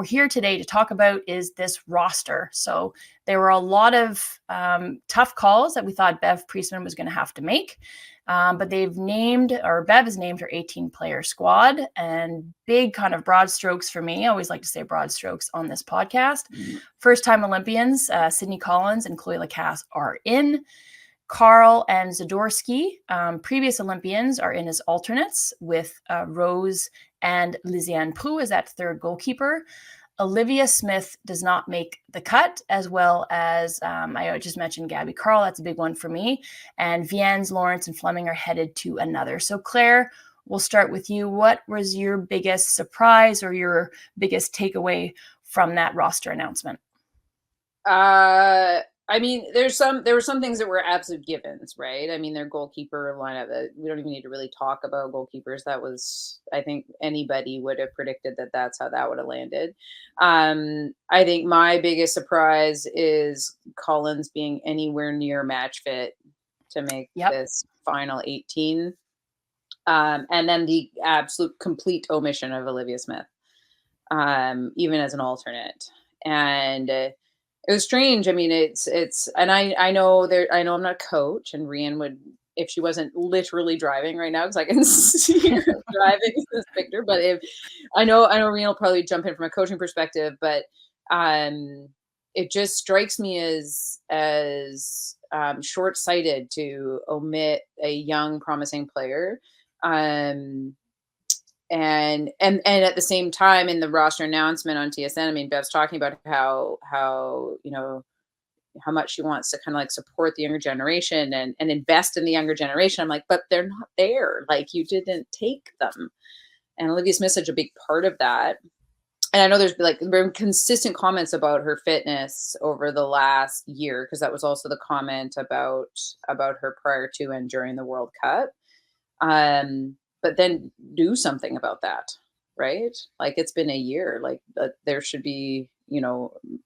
we're here today to talk about is this roster. So there were a lot of tough calls that we thought Bev Priestman was going to have to make. But Bev has named her 18-player squad, and big kind of broad strokes for me. I always like to say broad strokes on this podcast. First-time Olympians, Sydney Collins and Chloe Lacasse are in. Carl and Zadorsky, previous Olympians, are in as alternates, with Rose and Lisiane Proulx as that third goalkeeper. Olivia Smith does not make the cut, as well as I just mentioned Gabby Carl. That's a big one for me. And Viens, Lawrence, and Fleming are headed to another. So Claire, we'll start with you. What was your biggest surprise or your biggest takeaway from that roster announcement? I mean, there were some things that were absolute givens, right? I mean, their goalkeeper lineup, we don't even need to really talk about goalkeepers. That was, I think anybody would have predicted that that's how that would have landed. I think my biggest surprise is Collins being anywhere near match fit to make this final 18. And then the absolute complete omission of Olivia Smith, even as an alternate. And it was strange. I mean, it's, and I know I'm not a coach, and Rian would, if she wasn't literally driving right now, because I can see her driving in this picture, but if I know Rian will probably jump in from a coaching perspective, but it just strikes me as short-sighted to omit a young, promising player. And at the same time, in the roster announcement on TSN, I mean, Bev's talking about how much she wants to kind of like support the younger generation and invest in the younger generation. I'm like, but they're not there. Like, you didn't take them. And Olivia Smith's such a big part of that. And I know there's been consistent comments about her fitness over the last year, because that was also the comment about her prior to and during the World Cup. But then do something about that, right? Like, it's been a year. Like, there should be,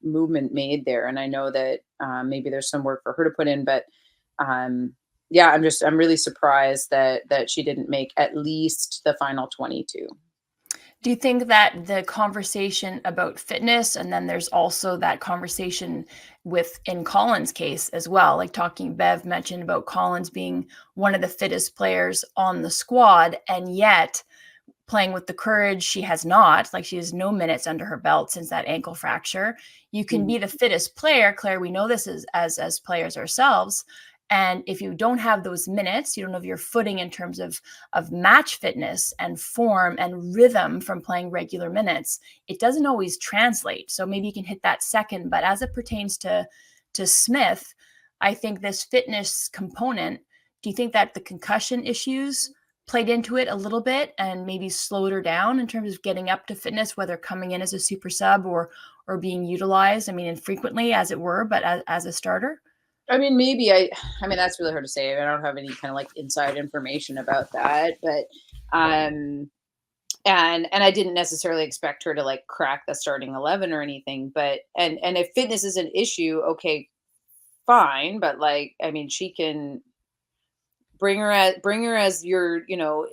movement made there. And I know that maybe there's some work for her to put in, but I'm really surprised that she didn't make at least the final 22. Do you think that the conversation about fitness, and then there's also that conversation in Collins' case as well, like Bev mentioned about Collins being one of the fittest players on the squad, and yet playing with the courage she has not, like, she has no minutes under her belt since that ankle fracture. You can be the fittest player, Claire, we know this as players ourselves. And if you don't have those minutes, you don't have your footing in terms of match fitness and form and rhythm from playing regular minutes, it doesn't always translate. So maybe you can hit that second. But as it pertains to Smith, I think this fitness component, do you think that the concussion issues played into it a little bit and maybe slowed her down in terms of getting up to fitness, whether coming in as a super sub or being utilized, I mean, infrequently as it were, but as a starter? I mean, maybe I mean, that's really hard to say. I don't have any kind of like inside information about that, but, and I didn't necessarily expect her to like crack the starting 11 or anything, but, and if fitness is an issue, okay, fine. But like, I mean, she can bring her as your, 65th,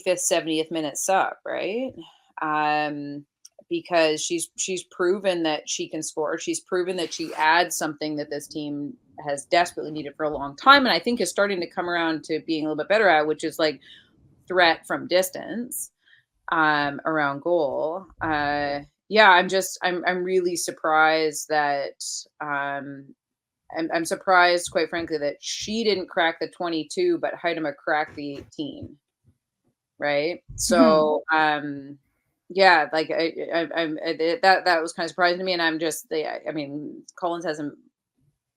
70th minute sub, right? Because she's proven that she can score. She's proven that she adds something that this team has desperately needed for a long time, and I think is starting to come around to being a little bit better at, which is like threat from distance around goal. I'm really surprised that I'm surprised, quite frankly, that she didn't crack the 22, but Heidema cracked the 18. Right. So that was kind of surprising to me, and I'm just, I mean, Collins hasn't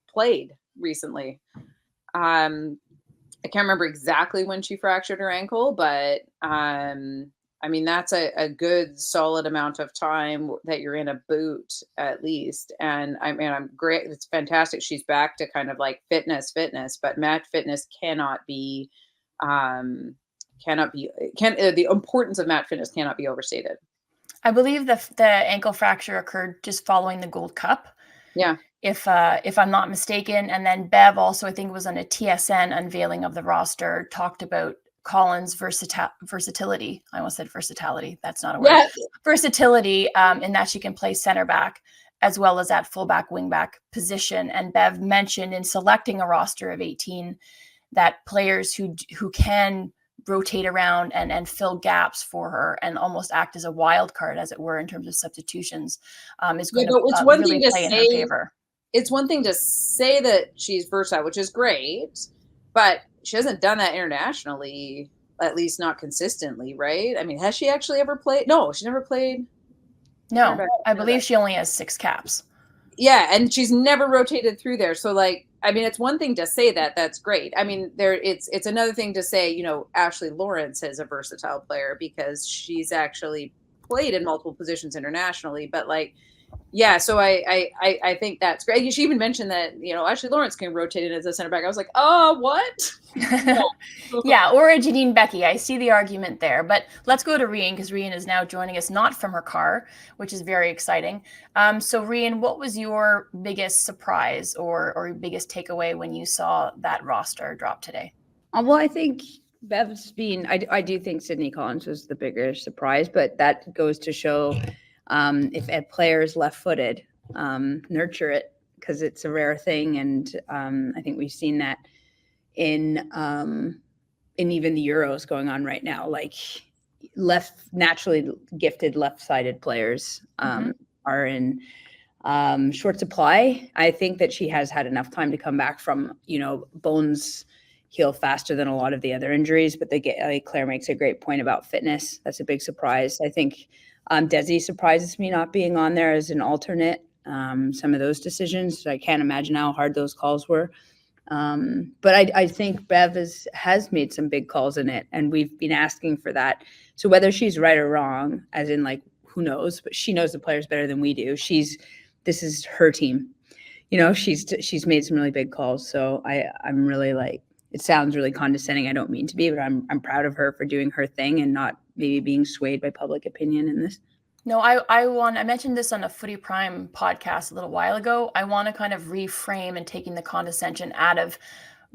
played recently. I can't remember exactly when she fractured her ankle, but I mean, that's a good solid amount of time that you're in a boot at least. And I mean, I'm great. It's fantastic. She's back to kind of like fitness, but match fitness cannot be the importance of match fitness cannot be overstated. I believe the ankle fracture occurred just following the Gold Cup. Yeah. If I'm not mistaken. And then Bev also, I think it was on a TSN unveiling of the roster, talked about Collins' versatility. I almost said versatility. That's not a word. Yeah. Versatility in that she can play center back as well as that fullback, wingback position. And Bev mentioned in selecting a roster of 18 that players who can rotate around and fill gaps for her and almost act as a wild card, as it were, in terms of substitutions, is going to really play in her favor. It's one thing to say that she's versatile, which is great, but she hasn't done that internationally, at least not consistently, right? I mean, has she actually ever played? No, she never played. No, I believe she only has 6 caps. Yeah, and she's never rotated through there. So, like, I mean, it's one thing to say that, that's great. I mean, it's another thing to say, you know, Ashley Lawrence is a versatile player because she's actually played in multiple positions internationally. But like, yeah, so I think that's great. She even mentioned that, you know, Ashley Lawrence can rotate in as a center back. I was like, oh, what? Yeah, or a Janine Becky. I see the argument there. But let's go to Rian, because Rian is now joining us, not from her car, which is very exciting. So Rian, what was your biggest surprise or biggest takeaway when you saw that roster drop today? Well, I think Bev's been, I do think Sydney Collins was the bigger surprise, but that goes to show if a player is left-footed, nurture it, because it's a rare thing. And I think we've seen that in even the Euros going on right now, like naturally gifted left-sided players are in short supply. I think that she has had enough time to come back from, you know, bones heal faster than a lot of the other injuries, but Claire makes a great point about fitness. That's a big surprise. I think Desi surprises me not being on there as an alternate. Some of those decisions, I can't imagine how hard those calls were. But I think Bev has made some big calls in it, and we've been asking for that. So whether she's right or wrong, as in like, who knows, but she knows the players better than we do. This is her team. You know, she's made some really big calls. So I'm really like, it sounds really condescending. I don't mean to be, but I'm proud of her for doing her thing and not maybe being swayed by public opinion in this. No, I mentioned this on a Footy Prime podcast a little while ago. I want to kind of reframe and taking the condescension out of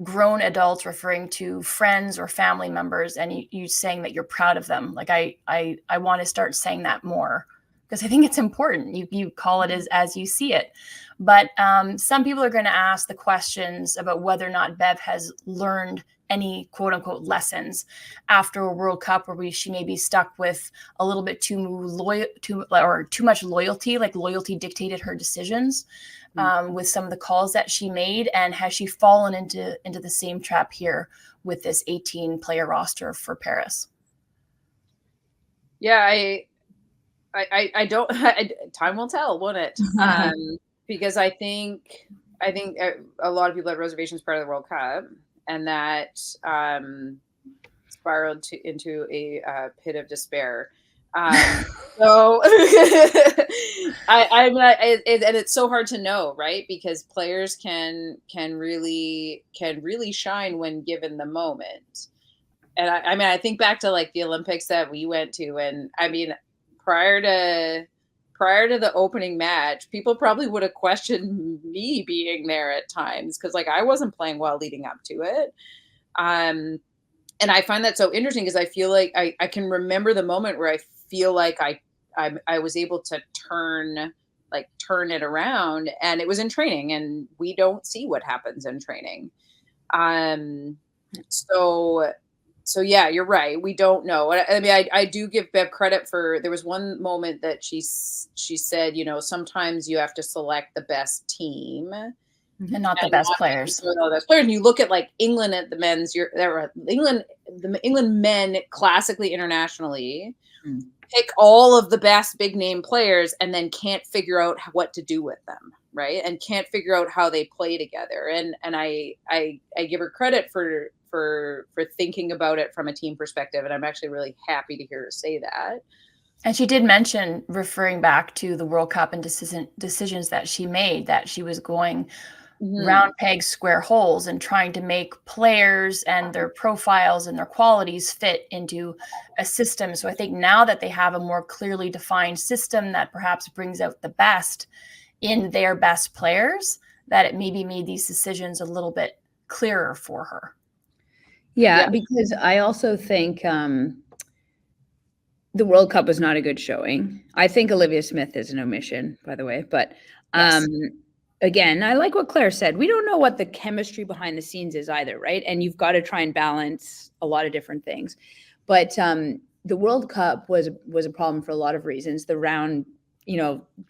grown adults referring to friends or family members and you saying that you're proud of them. Like I want to start saying that more because I think it's important. You call it as you see it. But some people are going to ask the questions about whether or not Bev has learned any quote unquote lessons after a World Cup where she may be stuck with a little bit too much loyalty, like loyalty dictated her decisions with some of the calls that she made. And has she fallen into the same trap here with this 18 player roster for Paris? Yeah, I don't, time will tell, won't it? Because I think a lot of people had reservations part of the World Cup, and that spiraled into a pit of despair. So and it's so hard to know, right? Because players can really shine when given the moment. And I mean, I think back to like the Olympics that we went to, and I mean, prior to the opening match, people probably would have questioned me being there at times because like I wasn't playing well leading up to it. And I find that so interesting because I feel like I can remember the moment where I feel like I was able to turn it around, and it was in training, and we don't see what happens in training. So yeah, you're right. We don't know. I mean, I do give Bev credit for, there was one moment that she said, you know, sometimes you have to select the best team and not the best players. And you look at like England at the men's, the England men classically internationally pick all of the best big name players and then can't figure out what to do with them, right? And can't figure out how they play together. And I give her credit for thinking about it from a team perspective. And I'm actually really happy to hear her say that. And she did mention, referring back to the World Cup and decisions that she made, that she was going round pegs, square holes and trying to make players and their profiles and their qualities fit into a system. So I think now that they have a more clearly defined system that perhaps brings out the best in their best players, that it maybe made these decisions a little bit clearer for her. Yeah, because I also think the World Cup was not a good showing. I think Olivia Smith is an omission, by the way. But Yes. again, I like what Claire said. We don't know what the chemistry behind the scenes is either, right? And you've got to try and balance a lot of different things. But the World Cup was a problem for a lot of reasons. The round,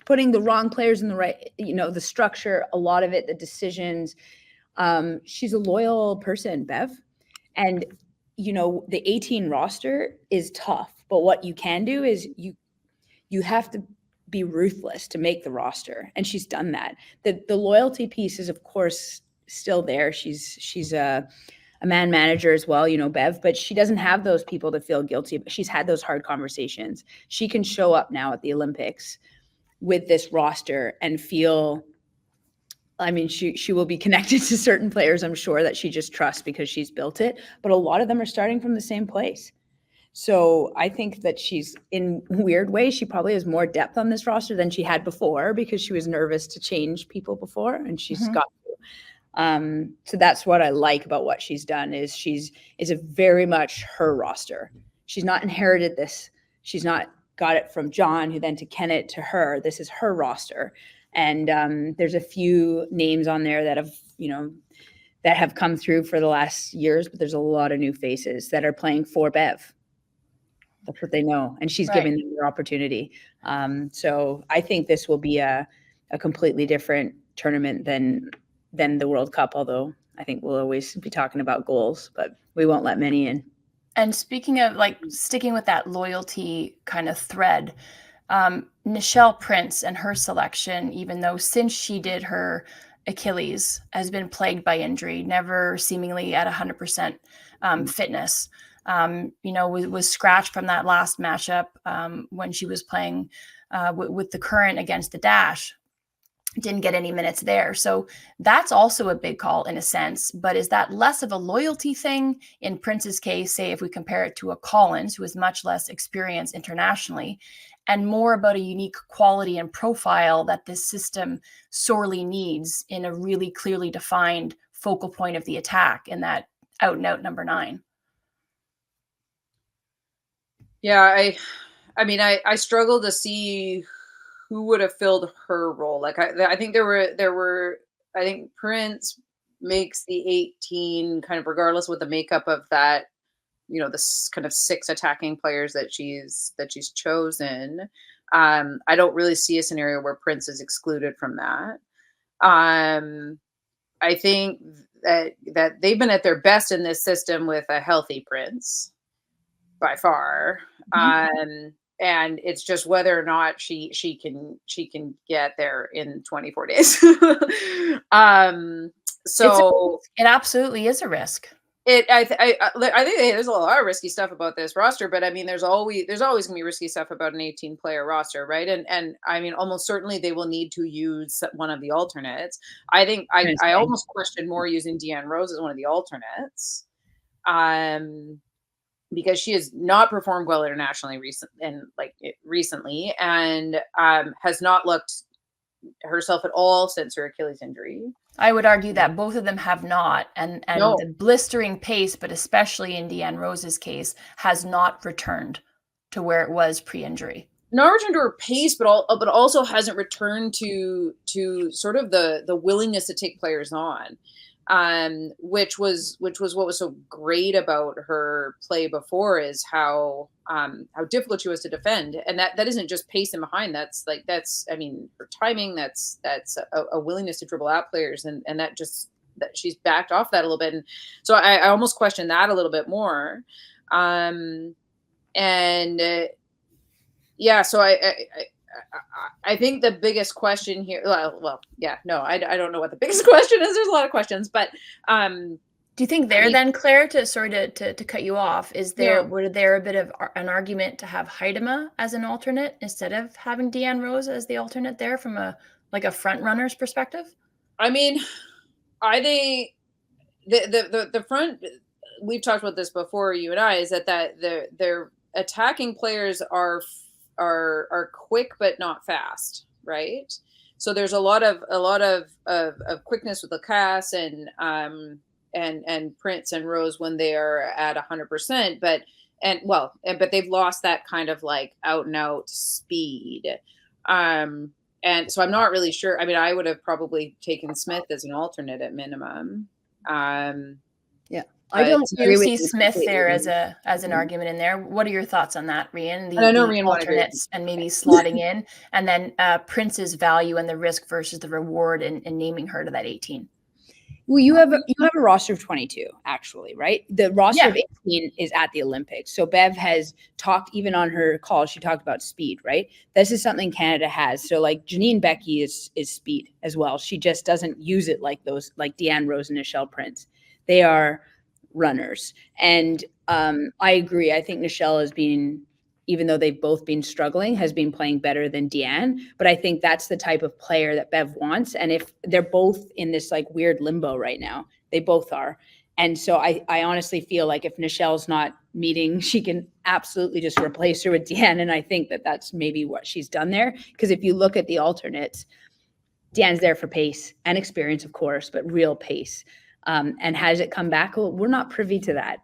putting the wrong players in the right, the structure, a lot of it, the decisions. She's a loyal person, Bev. And the 18 roster is tough, but what you can do is you have to be ruthless to make the roster, and she's done that. The loyalty piece is, of course, still there. She's a man manager as well, Bev, but she doesn't have those people to feel guilty. But she's had those hard conversations. She can show up now at the Olympics with this roster and feel. I mean, she will be connected to certain players, I'm sure, that she just trusts because she's built it. But a lot of them are starting from the same place. So I think that she's, in weird ways, she probably has more depth on this roster than she had before because she was nervous to change people before, and she's got to. So that's what I like about what she's done is is a very much her roster. She's not inherited this. She's not got it from John, who then to Kenneth to her. This is her roster. And there's a few names on there that have come through for the last years, but there's a lot of new faces that are playing for Bev. That's what they know, and she's giving them their opportunity. So I think this will be a completely different tournament than the World Cup. Although I think we'll always be talking about goals, but we won't let many in. And speaking of sticking with that loyalty kind of thread. Nichelle Prince and her selection, even though since she did her Achilles, has been plagued by injury, never seemingly at 100% fitness. Was scratched from that last matchup when she was playing with the Current against the Dash. Didn't get any minutes there. So that's also a big call in a sense, but is that less of a loyalty thing in Prince's case, say if we compare it to a Collins, who is much less experienced internationally, and more about a unique quality and profile that this system sorely needs in a really clearly defined focal point of the attack in that out and out number 9? Yeah, I struggle to see who would have filled her role. Like I think I think Prince makes the 18 kind of regardless with the makeup of that, this kind of 6 attacking players that she's chosen. I don't really see a scenario where Prince is excluded from that. I think that they've been at their best in this system with a healthy Prince by far. And it's just whether or not she can get there in 24 days. So it absolutely is a risk. I think there's a lot of risky stuff about this roster, but I mean, there's always gonna be risky stuff about an 18 player roster, right? And I mean, almost certainly they will need to use one of the alternates. I think I almost question more using Deanne Rose as one of the alternates. Because she has not performed well internationally recently, and has not looked herself at all since her Achilles injury. I would argue that both of them have not, and the blistering pace, but especially in Deanne Rose's case, has not returned to where it was pre-injury. Not returned to her pace, but also hasn't returned to sort of the willingness to take players on. Which was what was so great about her play before is how difficult she was to defend, and that isn't just pace and behind. That's I mean, her timing. That's a willingness to dribble out players, and that she's backed off that a little bit, and so I almost question that a little bit more, yeah. So I think the biggest question here, I don't know what the biggest question is. There's a lot of questions, but do you think then, Claire, to cut you off, were there a bit of an argument to have Heidema as an alternate instead of having Deanne Rose as the alternate there from a front runner's perspective? I mean, I think the front, we've talked about this before, you and I, is that their attacking players are quick but not fast, right? So there's a lot of quickness with Lacasse and Prince and Rose when they are at 100%, but they've lost that kind of like out and out speed. And so I'm not really sure. I mean, I would have probably taken Smith as an alternate at minimum. I don't you see Smith there as an argument in there. What are your thoughts on that, Rian? The alternates and maybe slotting in, and then Prince's value and the risk versus the reward in naming her to that 18. Well, you have a roster of 22, actually, right? The roster of 18 is at the Olympics. So Bev has talked, even on her call, she talked about speed, right? This is something Canada has. So like Janine Becky is speed as well. She just doesn't use it like those, like Deanne Rose and Nichelle Prince. They are runners. And I agree. I think Nichelle has been, even though they've both been struggling, has been playing better than Deanne. But I think that's the type of player that Bev wants. And if they're both in this like weird limbo right now, they both are. And so I honestly feel like if Nichelle's not meeting, she can absolutely just replace her with Deanne. And I think that that's maybe what she's done there. Because if you look at the alternates, Deanne's there for pace and experience, of course, but real pace. And has it come back? Well, we're not privy to that.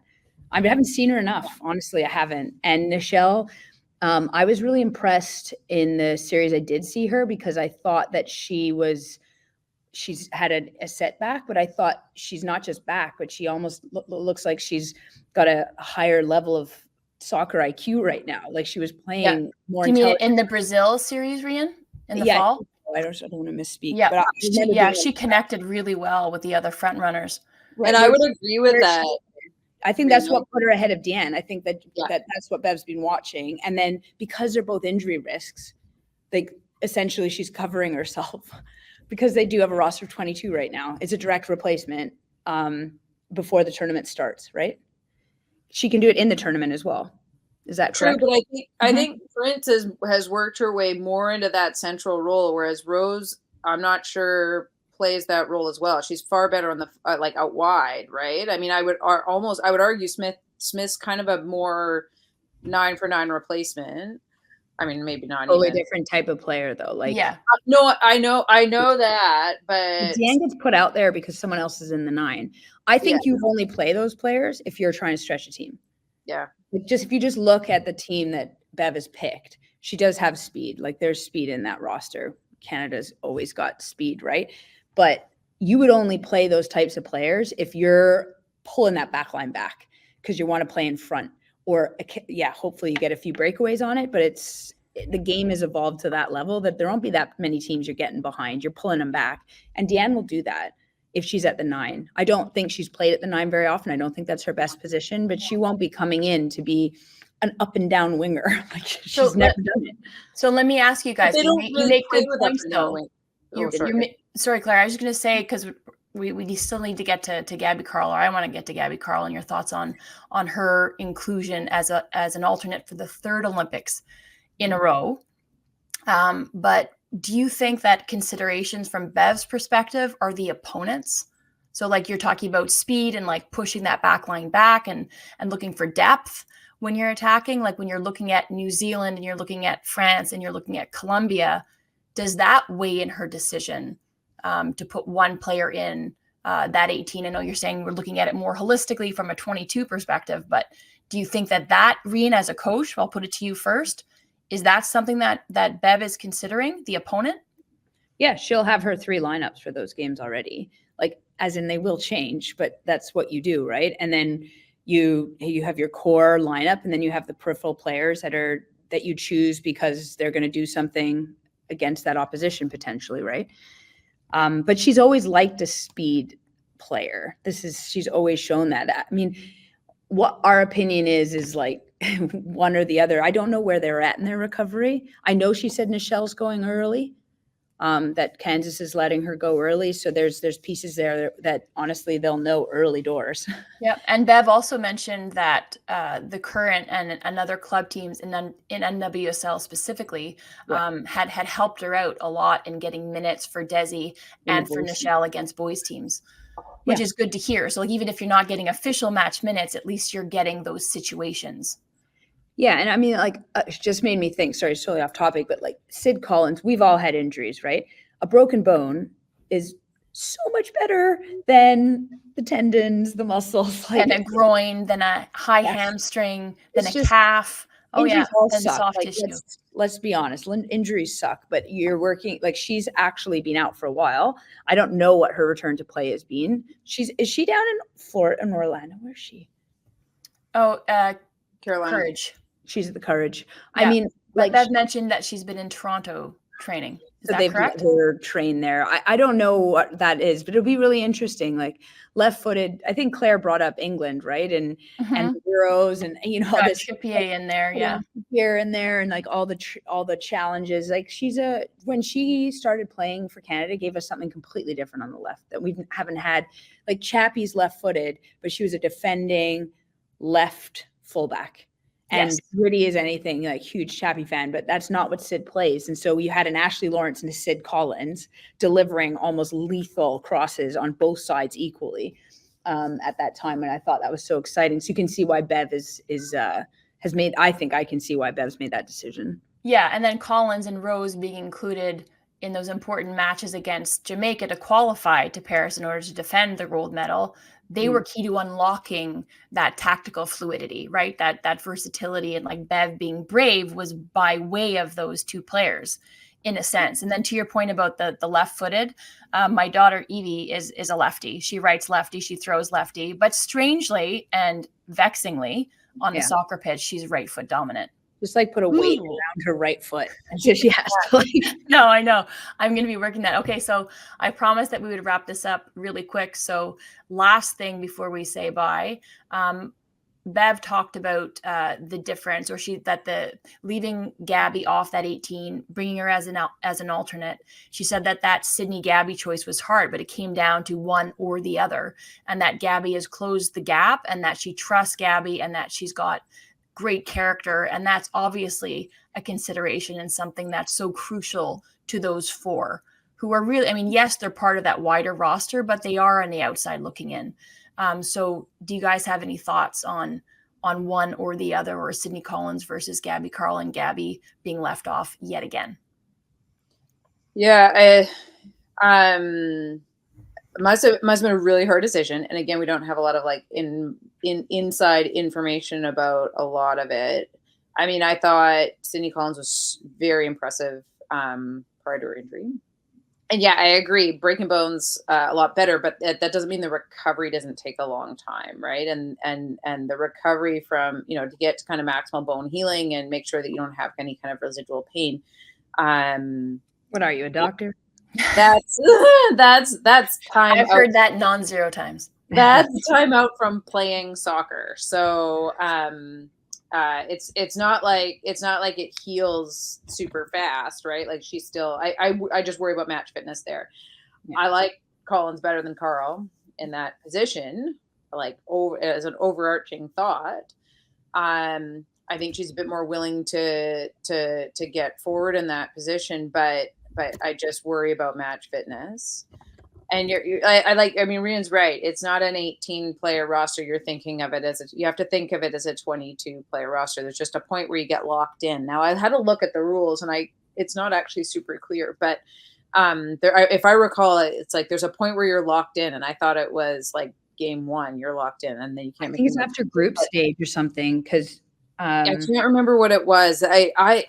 I haven't seen her enough. Honestly, I haven't. And Nichelle, I was really impressed in the series I did see her because I thought that she's had a setback, but I thought she's not just back, but she almost looks like she's got a higher level of soccer IQ right now. Like she was playing more. Do you mean in the Brazil series, Rian, in the fall? I don't want to misspeak. Yeah, but she connected really well with the other front runners. And I would agree with that. I think that's what put her ahead of Deanne. I think that's what Bev's been watching. And then because they're both injury risks, like essentially she's covering herself because they do have a roster of 22 right now. It's a direct replacement before the tournament starts, right? She can do it in the tournament as well. Is that true? Correct? But I think Prince has worked her way more into that central role, whereas Rose, I'm not sure plays that role as well. She's far better on the like out wide, right? I mean, I would argue Smith's kind of a more 9-for-9 replacement. I mean, maybe not totally different type of player though. Like, no, I know that, but Deanne gets put out there because someone else is in the 9. I think you only play those players if you're trying to stretch a team. Yeah. If you just look at the team that Bev has picked, she does have speed. Like there's speed in that roster. Canada's always got speed, right? But you would only play those types of players if you're pulling that back line back because you want to play in front. Or hopefully you get a few breakaways on it. But the game has evolved to that level that there won't be that many teams you're getting behind. You're pulling them back, and Deanne will do that if she's at the 9. I don't think she's played at the 9 very often. I don't think that's her best position, but she won't be coming in to be an up and down winger. Like she's never done it. So let me ask you guys, you make good points though. Sorry, Claire, I was just going to say, because we still need to get to Gabby Carl, or I want to get to Gabby Carl and your thoughts on her inclusion as an alternate for the 3rd Olympics in a row. But do you think that considerations from Bev's perspective are the opponents? So like you're talking about speed and like pushing that back line back and looking for depth when you're attacking, like when you're looking at New Zealand and you're looking at France and you're looking at Colombia, does that weigh in her decision to put one player in that 18? I know you're saying we're looking at it more holistically from a 22 perspective, but do you think that Rian, as a coach, I'll put it to you first, is that something that Bev is considering, the opponent? Yeah, she'll have her 3 lineups for those games already. Like, as in they will change, but that's what you do, right? And then you have your core lineup, and then you have the peripheral players that you choose because they're going to do something against that opposition potentially, right? But she's always liked a speed player. She's always shown that. I mean, what our opinion is like one or the other. I don't know where they're at in their recovery. I know she said Nichelle's going early, that Kansas is letting her go early. So there's pieces there that honestly they'll know early doors. Yeah, and Bev also mentioned that the current and other club teams in NWSL specifically had helped her out a lot in getting minutes for Desi and for Nichelle against boys teams, which is good to hear. So like, even if you're not getting official match minutes, at least you're getting those situations. Yeah, and I mean, like, it just made me think, sorry, it's totally off topic, but like Sid Collins, we've all had injuries, right? A broken bone is so much better than the tendons, the muscles, and a groin, then a high hamstring, then It's a just calf. Oh yeah, injuries all then suck. soft Like, tissue. let's be honest, injuries suck, but you're working, like, she's actually been out for a while. I don't know what her return to play has been. Is she down in Florida, in Orlando? Where's she? Oh, Carolina. Courage. She's at the Courage. Yeah, I mean, but like, Bev mentioned that she's been in Toronto training. Is so that they've correct? let her train there. I don't know what that is, but it'll be really interesting. Like, left-footed. I think Claire brought up England, right? And Mhm. the Euros, and all Got this Trippier in there, yeah. here and there, and like all the challenges. Like, when she started playing for Canada, gave us something completely different on the left that we haven't had. Like, Chappie's left-footed, but she was a defending left fullback. And Yes. Gritty is anything, like, huge Chappie fan, but that's not what Sid plays. And so you had an Ashley Lawrence and a Sid Collins delivering almost lethal crosses on both sides equally at that time. And I thought that was so exciting. So you can see why Bev has made, I think I can see why Bev's made that decision. Yeah, and then Collins and Rose being included in those important matches against Jamaica to qualify to Paris in order to defend the gold medal. They were key to unlocking that tactical fluidity, right? That versatility, and like Bev being brave was by way of those two players, in a sense. And then to your point about the left-footed, my daughter Evie is a lefty. She writes lefty, she throws lefty, but strangely and vexingly on the soccer pitch, she's right foot dominant. Just like put a weight around her right foot. And so she has to, like. No, I know. I'm going to be working that. Okay, so I promised that we would wrap this up really quick. So last thing before we say bye, Bev talked about the difference, or the leaving Gabby off that 18, bringing her as an alternate. She said that Sydney Gabby choice was hard, but it came down to one or the other, and that Gabby has closed the gap, and that she trusts Gabby, and that she's got great character. And that's obviously a consideration and something that's so crucial to those four who are really, I mean, yes, they're part of that wider roster, but they are on the outside looking in. So do you guys have any thoughts on one or the other, or Sydney Collins versus Gabby Carl, and Gabby being left off yet again? Yeah, must have been a really hard decision. And again, we don't have a lot of like inside information about a lot of it. I mean, I thought Sydney Collins was very impressive prior to her injury. And yeah, I agree. Breaking bones a lot better, but that doesn't mean the recovery doesn't take a long time, right? And the recovery from, to get to kind of maximal bone healing and make sure that you don't have any kind of residual pain. What are you, a doctor? That's time. I've heard that non-zero times. That's time out from playing soccer. So it's not like it heals super fast, right? Like, she's still, I just worry about match fitness there. Yeah. I like Collins better than Carl in that position, like as an overarching thought. I think she's a bit more willing to get forward in that position, but I just worry about match fitness. And Rian's right. It's not an 18-player roster. You're thinking of it you have to think of it as a 22-player roster. There's just a point where you get locked in. Now, I had a look at the rules, and it's not actually super clear, but if I recall, it's like there's a point where you're locked in, and I thought it was like game one, you're locked in, and then you can't. I think it's after group stage or something, because I can't remember what it was. Anyway, I'd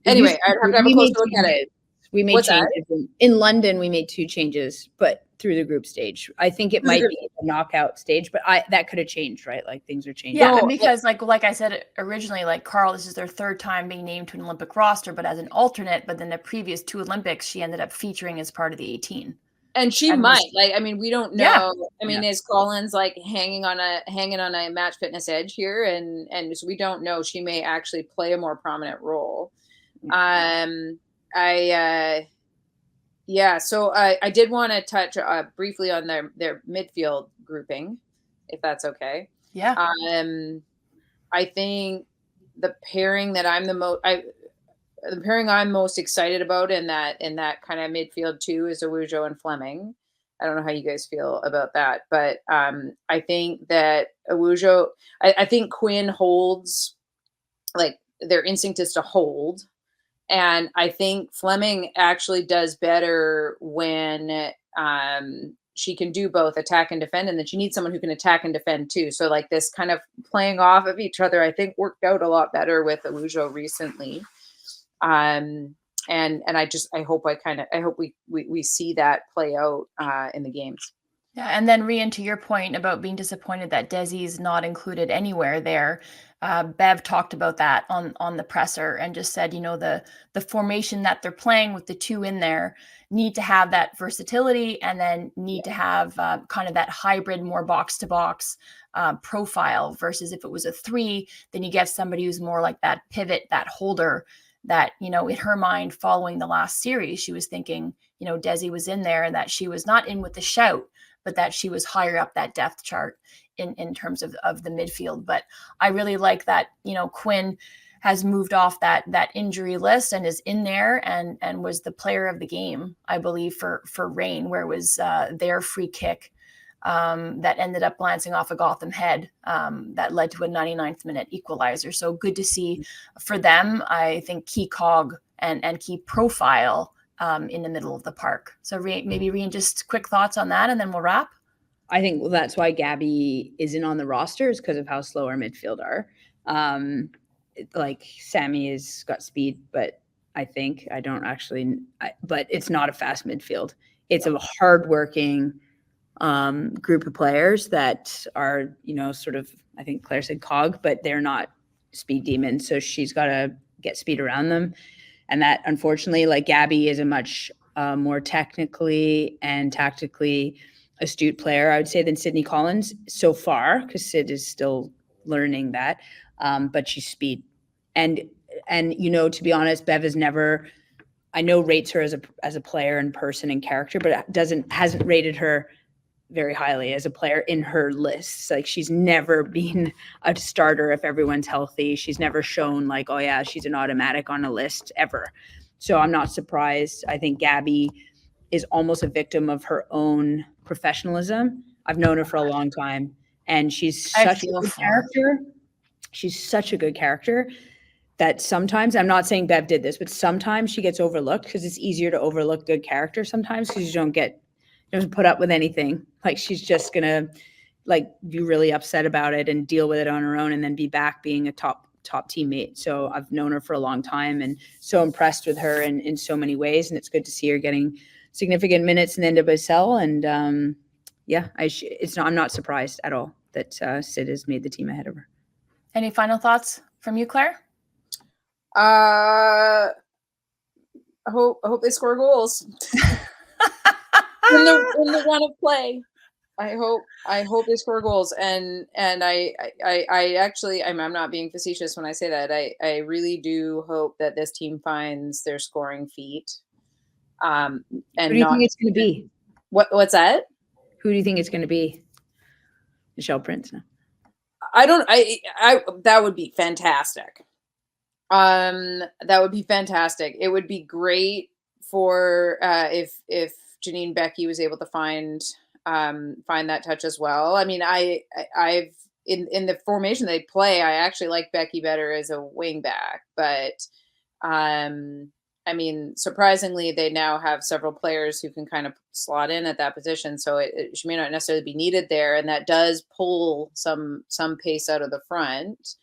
have to have a close look at it. We made changes in London. We made 2 changes, but through the group stage. I think it might be the knockout stage, but that could have changed, right? Like, things are changing. Yeah, because like I said originally, like Carl, this is their 3rd time being named to an Olympic roster, but as an alternate. But then the previous 2 Olympics, she ended up featuring as part of the 18. And she might, we don't know. Yeah. Is Collins like hanging on a match fitness edge here? And so we don't know. She may actually play a more prominent role. So I did want to touch briefly on their midfield grouping, if that's okay. Yeah. I think the pairing that the pairing I'm most excited about in that kind of midfield too is Awujo and Fleming. I don't know how you guys feel about that, but I think that Awujo, I think Quinn holds, like, their instinct is to hold. And I think Fleming actually does better when she can do both attack and defend, and then she needs someone who can attack and defend too. So like this kind of playing off of each other, I think worked out a lot better with Alujo recently. And I hope we see that play out in the games. Yeah, and then Rian, to your point about being disappointed that Desi's not included anywhere there, Bev talked about that on the presser and just said, the formation that they're playing with the two in there need to have that versatility and then need to have kind of that hybrid, more box to box profile versus if it was a 3, then you get somebody who's more like that pivot, that holder. That, in her mind, following the last series, she was thinking, Desi was in there and that she was not in with the shout, but that she was higher up that depth chart in terms of the midfield. But I really like that, Quinn has moved off that injury list and is in there and was the player of the game, I believe, for Reign, where it was their free kick that ended up glancing off a Gotham head that led to a 99th minute equalizer. So good to see for them. I think key cog and key profile in the middle of the park. So maybe Rian, just quick thoughts on that and then we'll wrap. I think that's why Gabby isn't on the roster is because of how slow our midfield are. Like Sammy has got speed, but but it's not a fast midfield. It's a hardworking group of players that are, sort of, I think Claire said cog, but they're not speed demons. So she's got to get speed around them. And that, unfortunately, like Gabby is a much more technically and tactically astute player, I would say, than Sydney Collins so far, because Sid is still learning that. But she's speed. And to be honest, Bev has never, I know, rates her as a player and person and character, but hasn't rated her very highly as a player in her lists. Like she's never been a starter if everyone's healthy. She's never shown like, oh yeah, she's an automatic on a list ever. So I'm not surprised. I think Gabby is almost a victim of her own professionalism. I've known her for a long time and she's such a good character. She's such a good character that sometimes, I'm not saying Bev did this, but sometimes she gets overlooked because it's easier to overlook good character sometimes because you don't put up with anything. Like she's just gonna like be really upset about it and deal with it on her own and then be back being a top teammate. So I've known her for a long time and so impressed with her in so many ways. And it's good to see her getting significant minutes in the NWSL. And I'm not surprised at all that Sid has made the team ahead of her. Any final thoughts from you, Claire? I hope they score goals. in the run of play, I hope they score goals, and I actually I'm not being facetious when I say that. I really do hope that this team finds their scoring feet. And who do you think it's going to be? What's that? Who do you think it's going to be? Michelle Prince? No. I don't. That would be fantastic. That would be fantastic. It would be great for if Janine Becky was able to find that touch as well. I mean, I've in the formation they play, I actually like Becky better as a wing back, but I mean, surprisingly, they now have several players who can kind of slot in at that position, so she may not necessarily be needed there, and that does pull some pace out of the front.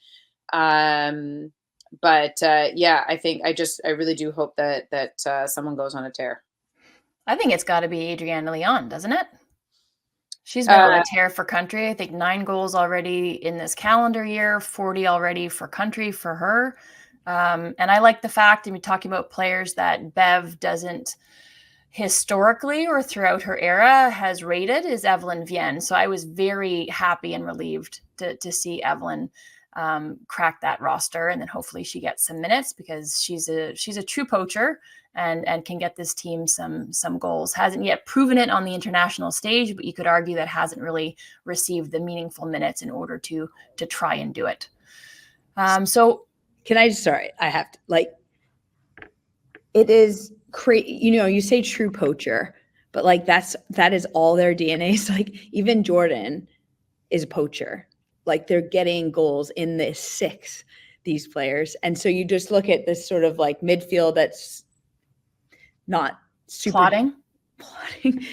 But I really do hope that someone goes on a tear. I think it's got to be Adriana Leon, doesn't it? She's been on a tear for country. I think 9 goals already in this calendar year, 40 already for country for her. And I like the fact, and we're talking about players that Bev doesn't historically or throughout her era has rated, is Evelyn Vienne. So I was very happy and relieved to see Evelyn crack that roster, and then hopefully she gets some minutes because she's a true poacher and can get this team some goals. Hasn't yet proven it on the international stage, but you could argue that hasn't really received the meaningful minutes in order to try and do it. So can I just, sorry, I have to, like, it is crazy. You say true poacher, but like that is all their DNA. So like even Jordan is a poacher. Like they're getting goals in the 6, these players. And so you just look at this sort of like midfield that's not super plotting. Plotting.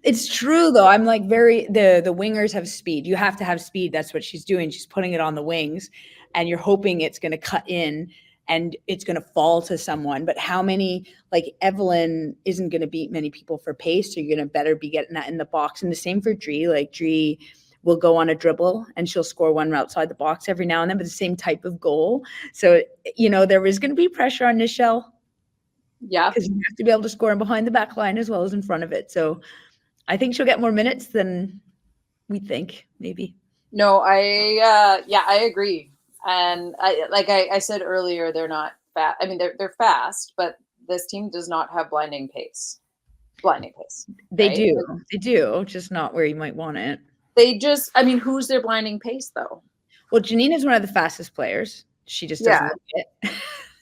It's true though. I'm like the wingers have speed. You have to have speed. That's what she's doing. She's putting it on the wings, and you're hoping it's going to cut in and it's going to fall to someone. But how many, like Evelyn isn't going to beat many people for pace, so you're going to better be getting that in the box. And the same for Dree. Like Dree will go on a dribble and she'll score one outside the box every now and then, but the same type of goal. So, there is going to be pressure on Nichelle. Yeah. Because you have to be able to score in behind the back line as well as in front of it. So I think she'll get more minutes than we think, maybe. No, I agree. And I said earlier, they're not fast. I mean, they're fast, but this team does not have blinding pace. They right? do. They do, just not where you might want it. Who's their blinding pace though? Well, Janine is one of the fastest players. She just doesn't look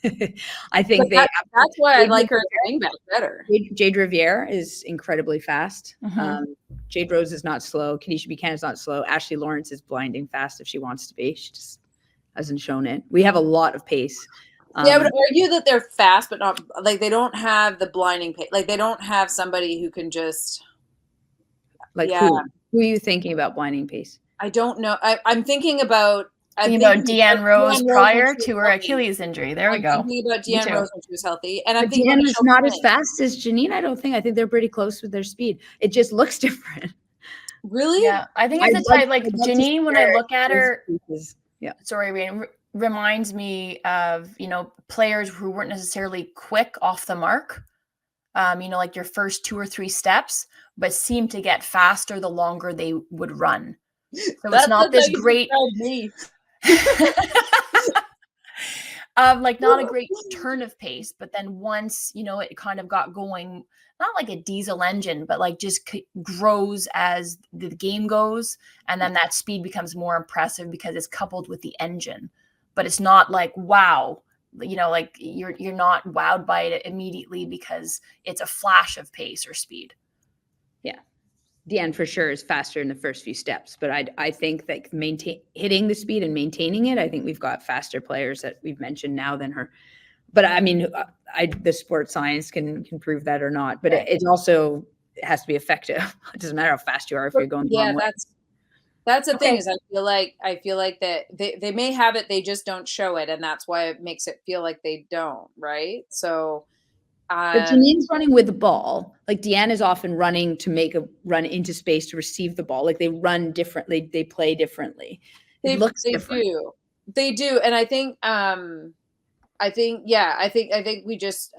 it. I think that's why I like her as wingback better. Jade Riviere is incredibly fast. Mm-hmm. Jade Rose is not slow. Kenesha Buchanan is not slow. Ashley Lawrence is blinding fast if she wants to be. She just hasn't shown it. We have a lot of pace. Yeah, but argue that they're fast, but not like they don't have the blinding pace. Like they don't have somebody who can just who are you thinking about blinding pace? I don't know. I'm thinking about Deanne Rose prior to her Achilles injury. There we go. I'm thinking about Deanne Rose when she was healthy, and but Deanne is not as fast as Janine. I don't think. I think they're pretty close with their speed. It just looks different. Really? Yeah, I think it's a type like Janine. When I look at her, reminds me of players who weren't necessarily quick off the mark. Like your first 2 or 3 steps, but seem to get faster the longer they would run. So it's not this great, not a great turn of pace, but then once, it kind of got going, not like a diesel engine, but like just grows as the game goes. And then that speed becomes more impressive because it's coupled with the engine, but it's not like, wow, like you're not wowed by it immediately because it's a flash of pace or speed. Yeah. Deanne for sure is faster in the first few steps, but I think that hitting the speed and maintaining it, I think we've got faster players that we've mentioned now than her. But I mean, the sports science can prove that or not, but it also has to be effective. It doesn't matter how fast you are if you're going the wrong way. That's the thing is I feel like that they may have it, they just don't show it, and that's why it makes it feel like they don't, right? So but Janine's running with the ball. Like Deanne is often running to make a run into space to receive the ball. Like they run differently, they play differently. It looks different. They do. And I think we just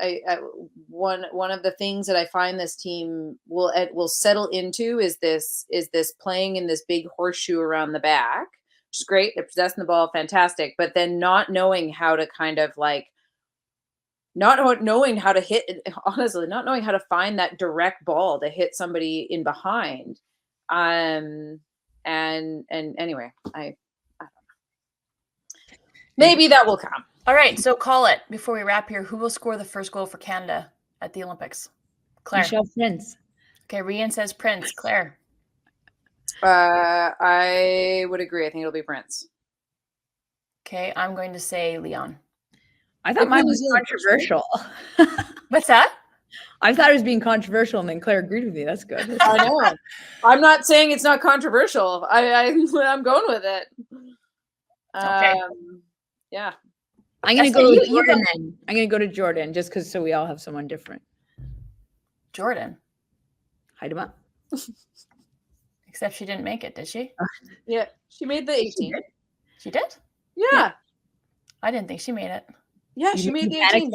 one of the things that I find this team will settle into is this playing in this big horseshoe around the back, which is great. They're possessing the ball, fantastic, but then not knowing how to kind of like not knowing how to hit, honestly, not knowing how to find that direct ball to hit somebody in behind. And anyway, I don't know. Maybe that will come. All right, so call it before we wrap here. Who will score the first goal for Canada at the Olympics? Claire. Michelle Prince. Okay, Rian says Prince. Claire. I would agree. I think it'll be Prince. Okay, I'm going to say Leon. I thought mine was controversial. What's that? I thought it was being controversial, and then Claire agreed with me. That's good. I know. I'm not saying it's not controversial. I'm going with it. Okay. Yeah. I'm going to go to Jordan then. I'm going to go to Jordan just because so we all have someone different. Jordan. Hide him up. Except she didn't make it, did she? Yeah. She made the 18. She did? Yeah. I didn't think she made it. Yeah, she made the 18.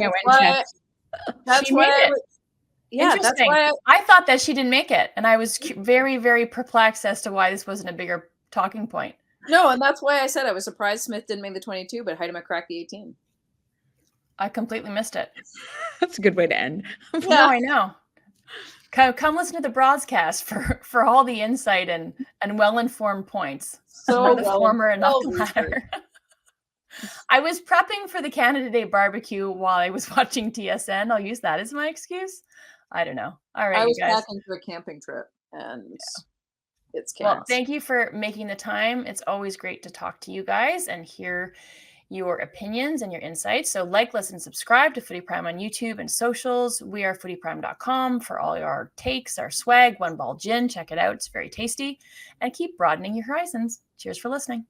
That's why I thought that she didn't make it. And I was very, very perplexed as to why this wasn't a bigger talking point. No, and that's why I said I was surprised Smith didn't make the 22, but Heidema cracked the 18. I completely missed it. That's a good way to end. Yeah. No, I know. Come listen to the broadcast for all the insight and well-informed points. So the former and not the latter. I was prepping for the Canada Day barbecue while I was watching TSN. I'll use that as my excuse. I don't know. All right, I was you guys. packing for a camping trip, and it's chaos. Well, thank you for making the time. It's always great to talk to you guys and hear your opinions and your insights. So like, listen, subscribe to Footy Prime on YouTube and socials. We are footyprime.com for all our takes, our swag, One Ball Gin. Check it out. It's very tasty. And keep broadening your horizons. Cheers for listening.